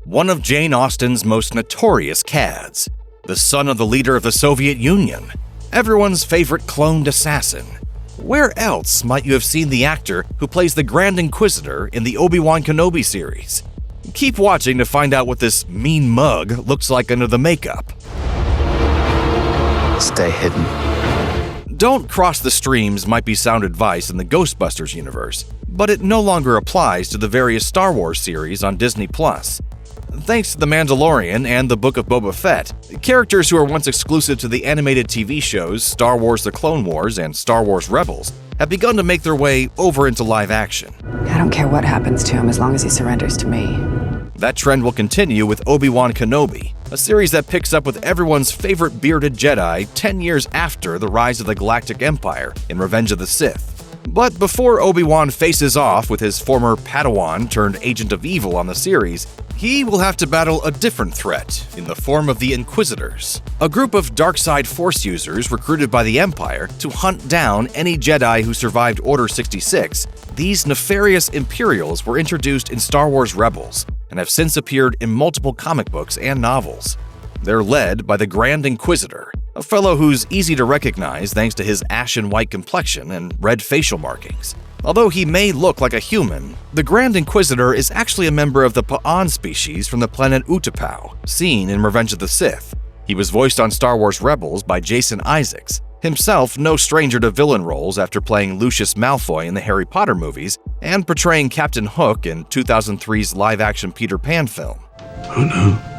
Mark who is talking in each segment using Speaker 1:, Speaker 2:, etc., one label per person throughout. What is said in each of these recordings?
Speaker 1: one of Jane Austen's most notorious cads, the son of the leader of the Soviet Union, everyone's favorite cloned assassin. Where else might you have seen the actor who plays the Grand Inquisitor in the Obi-Wan Kenobi series? Keep watching to find out what this mean mug looks like under the makeup.
Speaker 2: Stay hidden.
Speaker 1: Don't cross the streams might be sound advice in the Ghostbusters universe, but it no longer applies to the various Star Wars series on Disney+. Thanks to The Mandalorian and The Book of Boba Fett, characters who were once exclusive to the animated TV shows Star Wars The Clone Wars and Star Wars Rebels have begun to make their way over into live action.
Speaker 3: I don't care what happens to him as long as he surrenders to me.
Speaker 1: That trend will continue with Obi-Wan Kenobi, a series that picks up with everyone's favorite bearded Jedi 10 years after the rise of the Galactic Empire in Revenge of the Sith. But before Obi-Wan faces off with his former Padawan turned agent of evil on the series, he will have to battle a different threat in the form of the Inquisitors, a group of dark-side Force users recruited by the Empire to hunt down any Jedi who survived Order 66. These nefarious Imperials were introduced in Star Wars Rebels and have since appeared in multiple comic books and novels. They're led by the Grand Inquisitor, a fellow who's easy to recognize thanks to his ashen white complexion and red facial markings. Although he may look like a human, the Grand Inquisitor is actually a member of the Pa'an species from the planet Utapau, seen in Revenge of the Sith. He was voiced on Star Wars Rebels by Jason Isaacs, himself no stranger to villain roles after playing Lucius Malfoy in the Harry Potter movies and portraying Captain Hook in 2003's live-action Peter Pan film.
Speaker 4: Oh no.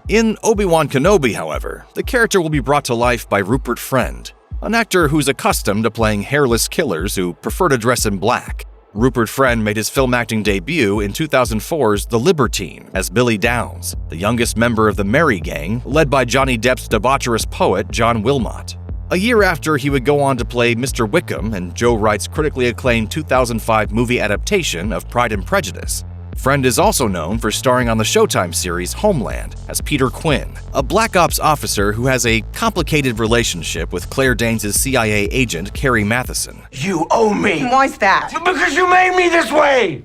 Speaker 1: In Obi-Wan Kenobi, however, the character will be brought to life by Rupert Friend, an actor who's accustomed to playing hairless killers who prefer to dress in black. Rupert Friend made his film acting debut in 2004's The Libertine as Billy Downs, the youngest member of the Merry Gang, led by Johnny Depp's debaucherous poet John Wilmot. A year after, he would go on to play Mr. Wickham in Joe Wright's critically acclaimed 2005 movie adaptation of Pride and Prejudice. Friend is also known for starring on the Showtime series Homeland as Peter Quinn, a Black Ops officer who has a complicated relationship with Claire Danes' CIA agent Carrie Matheson.
Speaker 4: You owe me!
Speaker 3: Why's that?
Speaker 4: Because you made me this way!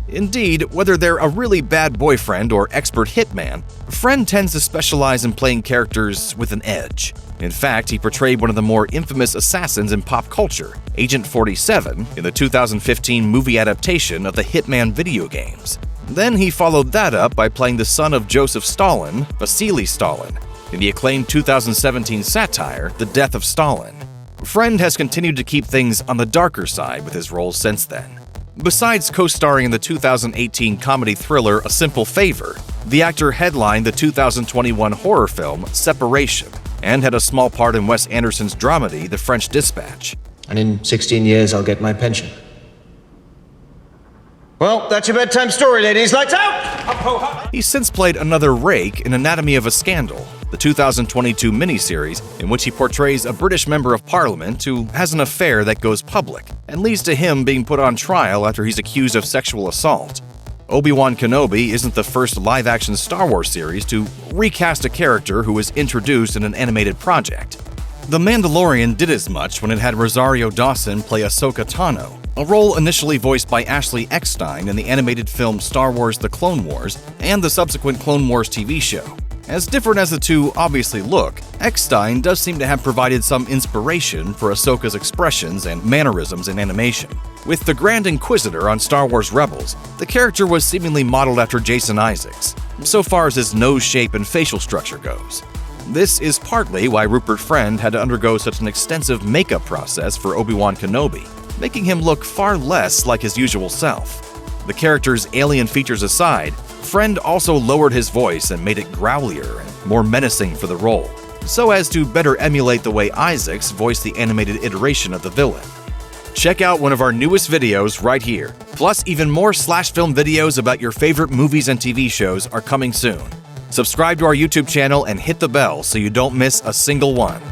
Speaker 1: Indeed, whether they're a really bad boyfriend or expert hitman, Friend tends to specialize in playing characters with an edge. In fact, he portrayed one of the more infamous assassins in pop culture, Agent 47, in the 2015 movie adaptation of the Hitman video games. Then he followed that up by playing the son of Joseph Stalin, Vasily Stalin, in the acclaimed 2017 satire, The Death of Stalin. Friend has continued to keep things on the darker side with his roles since then. Besides co-starring in the 2018 comedy thriller A Simple Favor, the actor headlined the 2021 horror film Separation, and had a small part in Wes Anderson's dramedy The French Dispatch.
Speaker 5: And in 16 years, I'll get my pension. Well, that's your bedtime story, ladies. Lights out!
Speaker 1: He's since played another rake in Anatomy of a Scandal, the 2022 miniseries in which he portrays a British member of parliament who has an affair that goes public and leads to him being put on trial after he's accused of sexual assault. Obi-Wan Kenobi isn't the first live-action Star Wars series to recast a character who was introduced in an animated project. The Mandalorian did as much when it had Rosario Dawson play Ahsoka Tano, a role initially voiced by Ashley Eckstein in the animated film Star Wars The Clone Wars and the subsequent Clone Wars TV show. As different as the two obviously look, Eckstein does seem to have provided some inspiration for Ahsoka's expressions and mannerisms in animation. With the Grand Inquisitor on Star Wars Rebels, the character was seemingly modeled after Jason Isaacs, so far as his nose shape and facial structure goes. This is partly why Rupert Friend had to undergo such an extensive makeup process for Obi-Wan Kenobi, making him look far less like his usual self. The character's alien features aside, Friend also lowered his voice and made it growlier and more menacing for the role, so as to better emulate the way Isaacs voiced the animated iteration of the villain. Check out one of our newest videos right here. Plus, even more SlashFilm videos about your favorite movies and TV shows are coming soon. Subscribe to our YouTube channel and hit the bell so you don't miss a single one.